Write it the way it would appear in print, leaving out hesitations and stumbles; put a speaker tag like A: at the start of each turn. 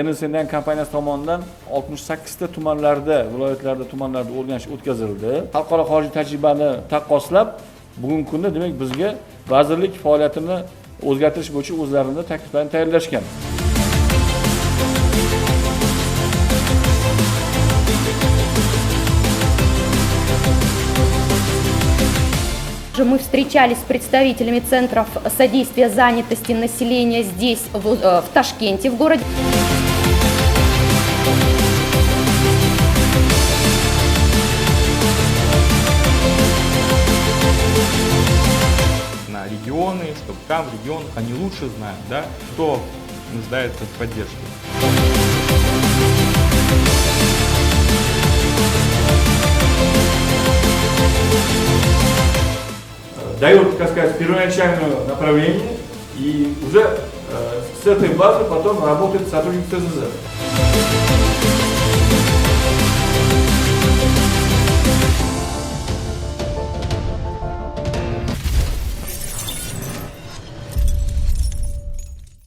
A: NSNN kompaniyasi tomonidan 68 ta tumanlarda, viloyatlarda, tumanlarda o'rganish o'tkazildi. Xalqaro xorijiy tajribani taqqoslab, bugungi kunda demak bizga vazirlik faoliyatini o'zgartirish bo'yicha o'zlarining takliflarini tayyorlashgan.
B: Мы встречались с представителями центров содействия занятости населения здесь, в Ташкенте, в городе.
C: На регионы, чтобы там в регионах они лучше знают, да, кто нуждается в поддержке.
A: Дает, так сказать, первоначальное направление, и уже с этой базы потом работает сотрудник ЦЗЗ.